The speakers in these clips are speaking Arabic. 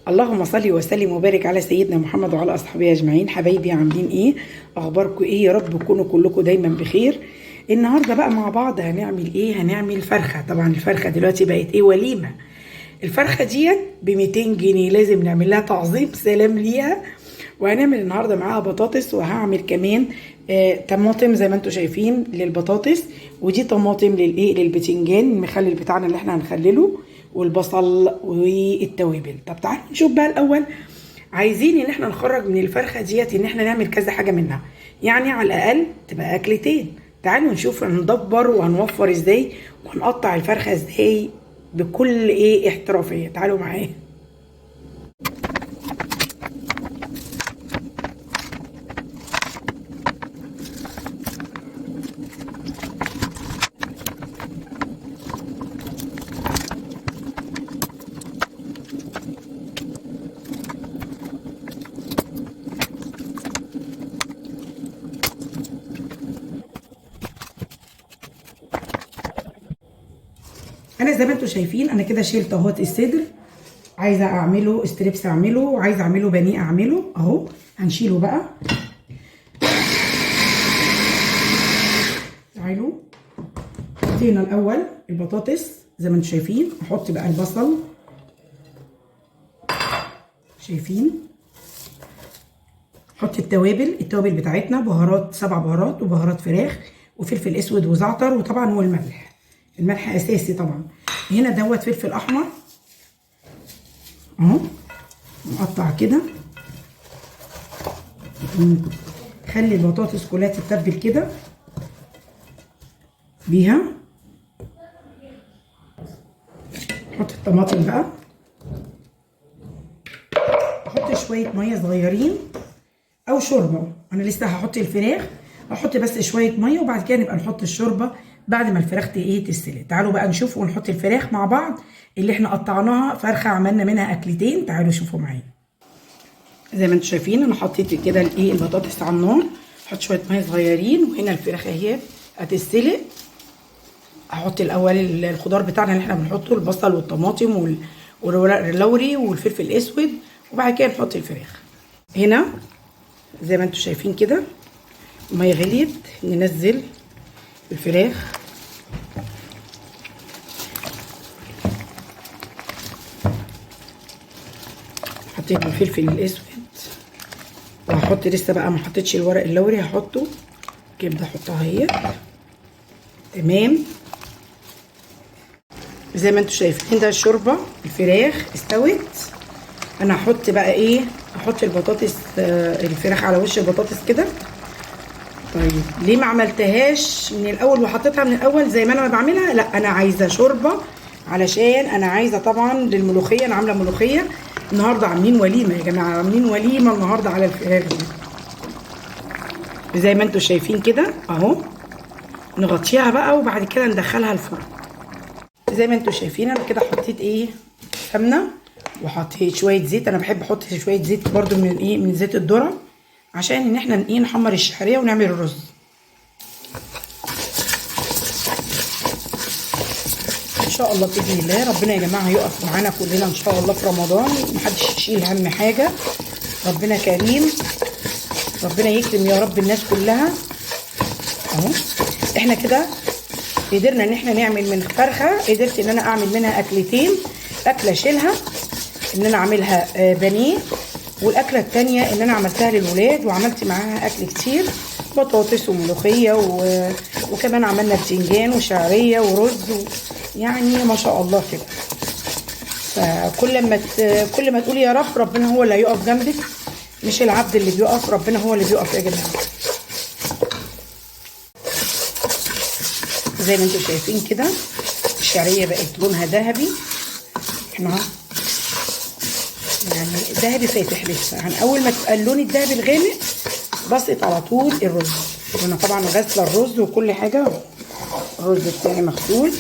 اللهم صل وسلم وبارك على سيدنا محمد وعلى اصحابه اجمعين. حبايبي عاملين ايه؟ اخباركم ايه؟ يا رب تكونوا كلكم دايما بخير. النهارده بقى مع بعض هنعمل ايه؟ هنعمل فرخه. طبعا الفرخه دلوقتي بقت ايه؟ وليمه. الفرخه ديت ب 200 جنيه، لازم نعمل لها تعظيم سلام ليها. وهنعمل النهارده معاها بطاطس، وهعمل كمان طماطم زي ما انتم شايفين للبطاطس، ودي طماطم للبتنجان المخلل بتاعنا اللي احنا هنخلله، والبصل والتوابل. طب تعالوا نشوف بقى الاول. عايزين ان احنا نخرج من الفرخه ديت ان احنا نعمل كذا حاجه منها، يعني على الاقل تبقى اكلتين. تعالوا نشوف هندبر وهنوفر ازاي وهنقطع الفرخه ازاي بكل احترافيه. تعالوا معايا. انا زي ما انتم شايفين انا كده شيلت اهوت الصدر، عايزه اعمله ستريبس، اعمله عايزه اعمله بانيه، اعمله اهو. هنشيله بقى. تعالوا حطينا الاول البطاطس زي ما انتم شايفين. احط بقى البصل، شايفين. حط التوابل بتاعتنا، بهارات 7 بهارات وبهارات فراخ وفلفل اسود وزعتر، وطبعا هو الملح اساسي طبعا. هنا دوت فلفل احمر اهو مقطع كده. خلي البطاطس كلها تتبل كده بيها. احط الطماطم بقى، احط شويه ميه صغيرين او شوربه. انا لسه هحط الفراخ، احط بس شويه ميه وبعد كده نبقى نحط الشوربه بعد ما الفراخ تستوي. تعالوا بقى نشوف ونحط الفراخ مع بعض اللي احنا قطعناها فرخه، عملنا منها اكلتين. تعالوا شوفوا معايا. زي ما انتم شايفين انا حطيت كده البطاطس على النار، احط شويه ميه صغيرين، وهنا الفراخ اهي هتستلق. احط الاول الخضار بتاعنا اللي احنا بنحطه، البصل والطماطم والورق اللوري والفلفل الاسود، وبعد كده نحط الفراخ. هنا زي ما انتم شايفين كده الميه غليت، ننزل الفراخ. حطيت الفلفل الاسود، وهحط لسه بقى ما حطيتش الورق اللوري، هحطه. كبده احطها اهي. تمام. زي ما انتم شايفين ده الشوربه، الفراخ استوت. انا هحط بقى احط البطاطس، الفراخ على وش البطاطس كده. طيب ليه ما عملتهاش من الاول وحطيتها من الاول زي ما انا بعملها؟ لا، انا عايزه شوربه علشان انا عايزه طبعا للملوخيه. انا عامله ملوخيه النهارده، عاملين وليمه يا جماعه، عاملين وليمه النهارده على الفراخ دي. زي ما انتم شايفين كده اهو. نغطيها بقى وبعد كده ندخلها الفرن. زي ما انتم شايفين انا كده حطيت سمنه، وحطيت شويه زيت. انا بحب احط شويه زيت برده من زيت الذره، عشان ان احنا نحمر الشعريه ونعمل الرز. ان شاء الله باذن الله ربنا يا جماعه هيقف معانا كلنا ان شاء الله في رمضان، محدش يشيل هم حاجه. ربنا كريم، ربنا يكرم يا رب الناس كلها. اهو احنا كده قدرنا ان احنا نعمل من فرخه، قدرت ان انا اعمل منها اكلتين. اكله اشيلها ان انا اعملها بانيه، والاكله الثانيه ان انا عملتها للولاد وعملت معاها اكل كتير، بطاطس وملوخيه وكمان عملنا بتنجان وشعريه ورز يعني ما شاء الله كده. فكل ما تقولي يا رب، ربنا هو اللي هيقف جنبك، مش العبد اللي بيقف، ربنا هو اللي بيقف يا جماعه. زي ما انتم شايفين كده الشعريه بقت لونها ذهبي. احنا يعني ذهبي فاتح لسه. اول ما تبقى اللون الذهبي الغامق بسقط على طول الرز. انا طبعا غاسله الرز وكل حاجه، الرز بتاعي مغسول.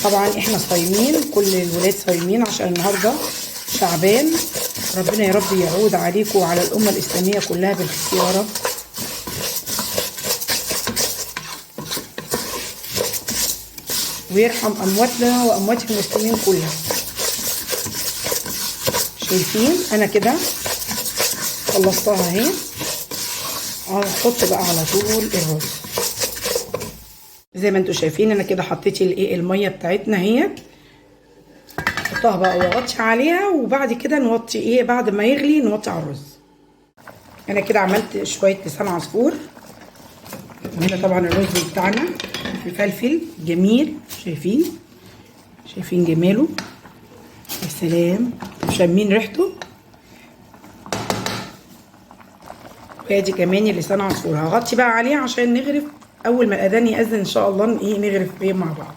طبعا احنا صايمين، كل الولاد صايمين عشان النهارده شعبان. ربنا يا رب يعود عليكم وعلى الامه الاسلاميه كلها بالخير يا رب. ويرحم امواتنا واموات المسلمين كلها. شايفين انا كده خلصتها اهي. هحط بقى على طول الرز زي ما انتوا شايفين. انا كده حطيت الايه الميه بتاعتنا اهي، نحطها بقى واغطي عليها، وبعد كده نوطي ايه بعد ما يغلي نوطي على الرز. انا كده عملت شويه لسان عصفور، وهنا طبعا الرز بتاعنا الفلفل جميل، شايفين جماله. يا سلام، شامين ريحته. وادي كمان لسان عصفور هغطي بقى عليه عشان نغرف اول ما الاذان ياذن ان شاء الله ايه نغرف بيه مع بعض.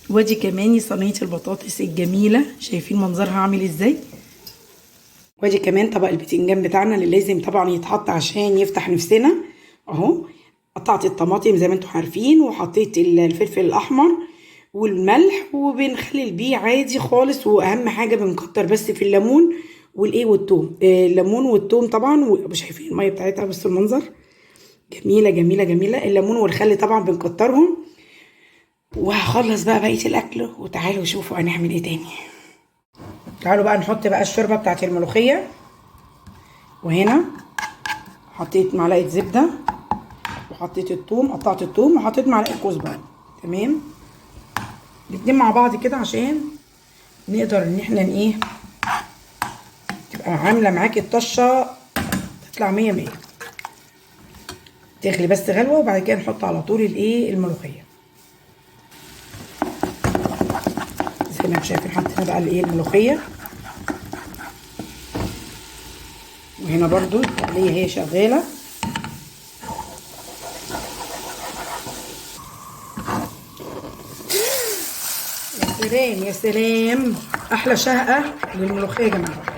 وادي كمان صينيه البطاطس الجميله، شايفين منظرها عامل ازاي. وادي كمان طبق البتنجان بتاعنا اللي لازم طبعا يتحط عشان يفتح نفسنا اهو. قطعت الطماطم زي ما انتم عارفين، وحطيت الفلفل الاحمر والملح، وبنخلل بيه عادي خالص. واهم حاجه بنكتر بس في الليمون والايه والثوم، الليمون والثوم طبعا. وشايفين الميه بتاعتها بس المنظر جميله جميله جميله. الليمون والخل طبعا بنكترهم. وهخلص بقى بقيه الاكل وتعالوا شوفوا هنعمل ايه تاني. تعالوا بقى نحط بقى الشوربه بتاعت الملوخيه. وهنا حطيت معلقه زبده، وحطيت الثوم، قطعت الثوم، وحطيت معلقه كزبره. تمام، الاتنين مع بعض كده عشان نقدر ان احنا ايه تبقى عامله معاكي الطشه تطلع 100 100. تغلي بس غلوه، وبعد كده نحط على طول الايه الملوخيه. زي ما انتم شايفين حطينا بقى الايه الملوخيه. وهنا برضو التقليه هي شغاله. يا سلام يا سلام، احلى شهقه للملوخيه يا جماعه.